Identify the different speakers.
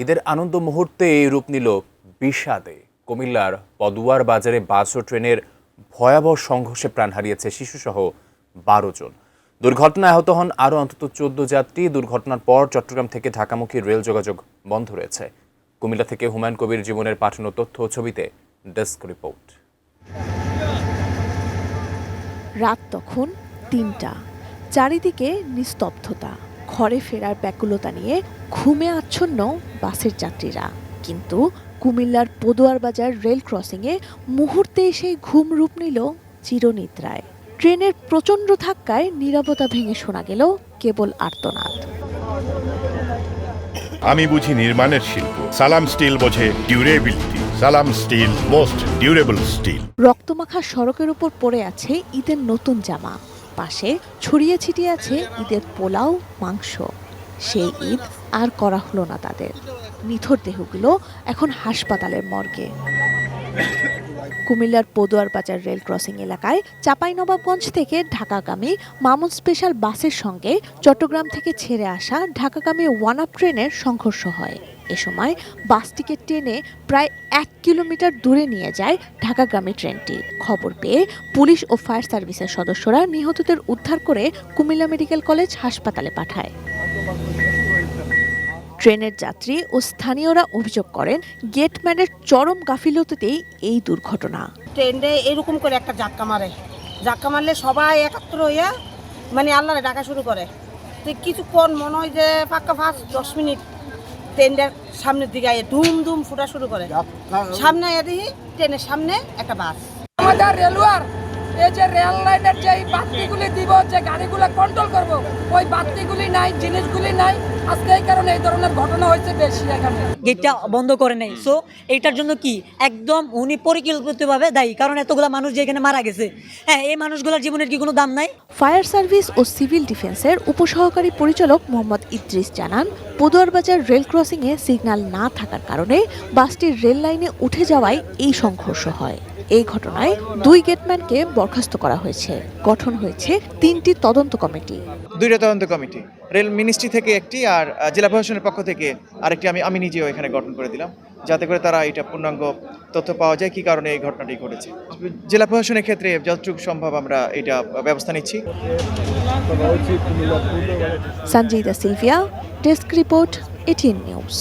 Speaker 1: ঈদের আনন্দ মুহূর্তে রূপ নিল বিষাদে। কুমিল্লার পদুয়ার বাজারে বাস ও ট্রেনের ভয়াবহ সংঘর্ষে প্রাণ হারিয়েছে শিশুসহ ১২ জন। দুর্ঘটনায় আহত হন আরও অন্তত ১৪ যাত্রী। দুর্ঘটনার পর চট্টগ্রাম থেকে ঢাকামুখী রেল যোগাযোগ বন্ধ রয়েছে। কুমিল্লা থেকে হুমায়ুন কবির জীবনের পাঠানো তথ্য ও ছবিতে ডেস্ক রিপোর্ট।
Speaker 2: রাত তখন ৩টা, চারিদিকে নিস্তব্ধতা, ঘরে ফেরার ব্যাকুলতা নিয়ে ঘুমে আচ্ছন্ন বাসের যাত্রীরা। কিন্তু কুমিল্লার পদুয়ার বাজার রেল ক্রসিংয়ে মুহূর্তে সেই ঘুম রূপ নিল চিরনিদ্রায়। ট্রেনের প্রচণ্ড ধাক্কায় নীরবতা ভেঙে শোনা গেল কেবল আর্তনাদ।
Speaker 3: আমি বুঝি নির্মাণের শিল্প, সালাম স্টিল বোঝে ডিউরেবিলিটি। সালাম স্টিল, মোস্ট ডিউরেবল স্টিল।
Speaker 2: রক্তমাখা সড়কের উপর পড়ে আছে ঈদের নতুন জামা, পাশে ছড়িয়ে ছিটিয়ে আছে ঈদের পোলাও, মাংস। সেই ঈদ আর করা হলো না তাদের। নিথর দেহগুলো এখন হাসপাতালের মর্গে। কুমিল্লার পদুয়ার বাজার রেল ক্রসিং এলাকায় চাঁপাইনবাবগঞ্জ থেকে ঢাকাগামী মামুন স্পেশাল বাসের সঙ্গে চট্টগ্রাম থেকে ছেড়ে আসা ঢাকাগামী ওয়ান আপ ট্রেনের সংঘর্ষ হয়। এ সময় বাসটিকে টেনে প্রায় ১ কিলোমিটার দূরে নিয়ে যায় ঢাকাগামী ট্রেনটি। খবর পেয়ে পুলিশ ও ফায়ার সার্ভিসের সদস্যরা নিহতদের উদ্ধার করে কুমিল্লা মেডিকেল কলেজ হাসপাতালে পাঠায়। ট্রেনের যাত্রী ও স্থানীয়রা অভিযোগ করেন, গেটম্যানের চরম গাফিলতিতেই এই দুর্ঘটনা।
Speaker 4: ট্রেনে এরকম করে একটা ধাক্কা মারলে সবাই একাত্র হইয়া আল্লাহরে ডাকা শুরু করে। তো কিছুক্ষণ মনে হয় যে পাক্কা ৫-১০ মিনিট ট্রেনটার সামনের দিকে ধুম ধুম ফুটা শুরু করে। সামনে দেখি ট্রেনের সামনে একটা বাস।
Speaker 5: আমাদের রেলওয়ার এই যে রেল লাইনের যে বাতিগুলি দিব, যে গাড়িগুলো কন্ট্রোল করব, ওই বাতিগুলি নাই, জিনিসগুলি নাই। আজকে এই কারণে এই ধরনের ঘটনা হয়েছে বেশি। এখানে
Speaker 6: গেটটা বন্ধ করে নেই। সো এইটার জন্য কি একদম উনি পরিকল্পিতভাবে দায়ী, কারণ এতগুলা মানুষ যে এখানে মারা গেছে, হ্যাঁ, এই মানুষগুলোর জীবনের কি কোনো দাম নাই?
Speaker 2: ফায়ার সার্ভিস ও সিভিল ডিফেন্সের উপসহকারী পরিচালক মোহাম্মদ ইদ্রিস জানান, পদুয়ার বাজার রেল ক্রসিংয়ে সিগন্যাল না থাকার কারণে বাসটির রেল লাইনে উঠে যাওয়ায় এই সংঘর্ষ হয়। এই ঘটনায় 2 গেটম্যানকে বরখাস্ত করা হয়েছে। গঠন হয়েছে 3টি তদন্ত কমিটি।
Speaker 7: 2টা তদন্ত কমিটি, রেল মিনিস্ট্রি থেকে একটি, আর জেলা প্রশাসনের পক্ষ থেকে আরেকটি আমি নিজেও এখানে গঠন করে দিলাম, যাতে করে তারা এটা পূর্ণাঙ্গ তথ্য পাওয়া যায় কি কারণে এই ঘটনাটি ঘটেছে। জেলা প্রশাসনের ক্ষেত্রে যতটুকু সম্ভব আমরা এটা ব্যবস্থা নিচ্ছি।
Speaker 2: Sanjida Sylvia, desk report, 18 news.